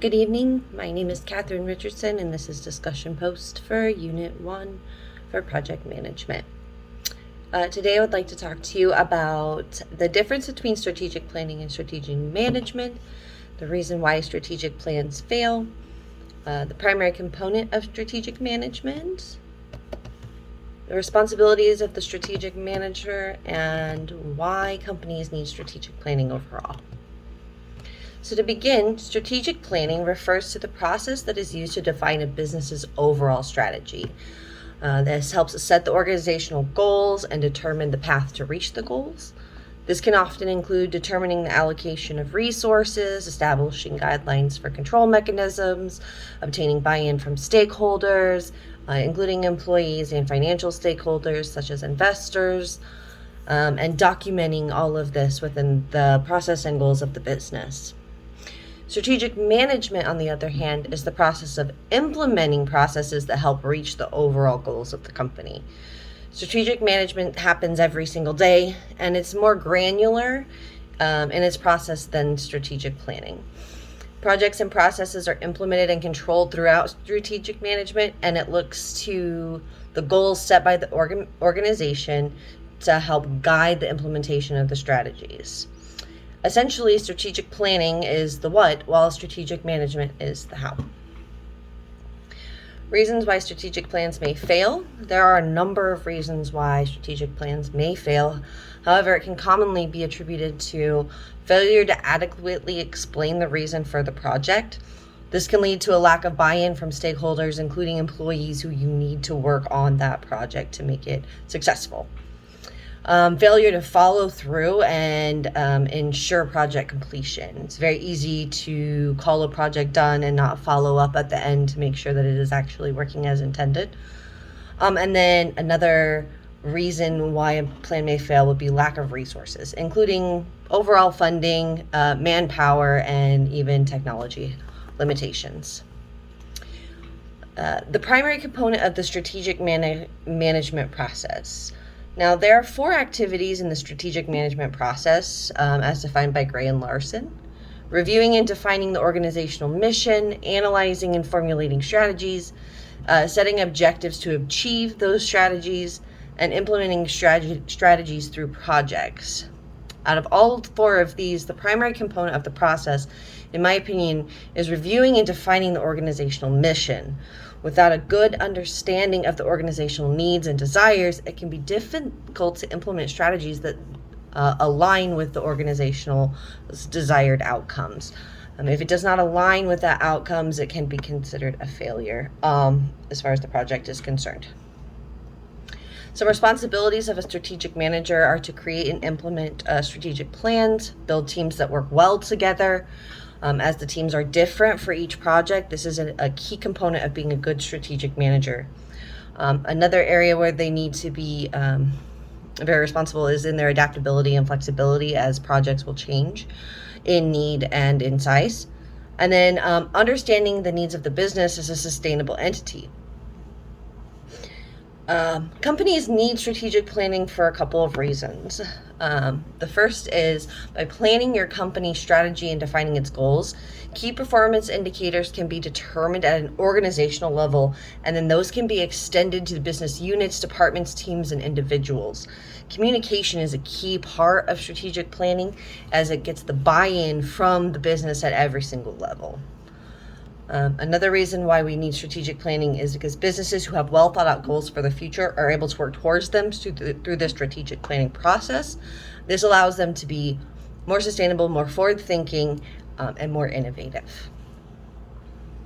Good evening. My name is Catherine Richardson, and this is Discussion Post for Unit 1 for Project Management. Today I would like to talk to you about the difference between strategic planning and strategic management, the reason why strategic plans fail, the primary component of strategic management, the responsibilities of the strategic manager, and why companies need strategic planning overall. So to begin, strategic planning refers to the process that is used to define a business's overall strategy. This helps us set the organizational goals and determine the path to reach the goals. This can often include determining the allocation of resources, establishing guidelines for control mechanisms, obtaining buy-in from stakeholders, including employees and financial stakeholders such as investors, and documenting all of this within the process and goals of the business. Strategic management, on the other hand, is the process of implementing processes that help reach the overall goals of the company. Strategic management happens every single day, and it's more granular in its process than strategic planning. Projects and processes are implemented and controlled throughout strategic management, and it looks to the goals set by the organization to help guide the implementation of the strategies. Essentially, strategic planning is the what, while strategic management is the how. Reasons why strategic plans may fail. There are a number of reasons why strategic plans may fail. However, it can commonly be attributed to failure to adequately explain the reason for the project. This can lead to a lack of buy-in from stakeholders, including employees who you need to work on that project to make it successful. Failure to follow through and ensure project completion. It's very easy to call a project done and not follow up at the end to make sure that it is actually working as intended. And then another reason why a plan may fail would be lack of resources, including overall funding, manpower, and even technology limitations. The primary component of the strategic management process. Now, there are 4 activities in the strategic management process as defined by Gray and Larson: reviewing and defining the organizational mission, analyzing and formulating strategies, setting objectives to achieve those strategies, and implementing strategies through projects. Out of all 4 of these, the primary component of the process, in my opinion, is reviewing and defining the organizational mission. Without a good understanding of the organizational needs and desires, it can be difficult to implement strategies that align with the organizational desired outcomes. If it does not align with that outcomes, it can be considered a failure as far as the project is concerned. Some responsibilities of a strategic manager are to create and implement strategic plans, build teams that work well together. As the teams are different for each project, this is a key component of being a good strategic manager. Another area where they need to be very responsible is in their adaptability and flexibility, as projects will change in need and in size. And then understanding the needs of the business as a sustainable entity. Companies need strategic planning for a couple of reasons. The first is by planning your company's strategy and defining its goals, key performance indicators can be determined at an organizational level, and then those can be extended to the business units, departments, teams, and individuals. Communication is a key part of strategic planning, as it gets the buy-in from the business at every single level. Another reason why we need strategic planning is because businesses who have well thought out goals for the future are able to work towards them through the strategic planning process. This allows them to be more sustainable, more forward thinking, and more innovative.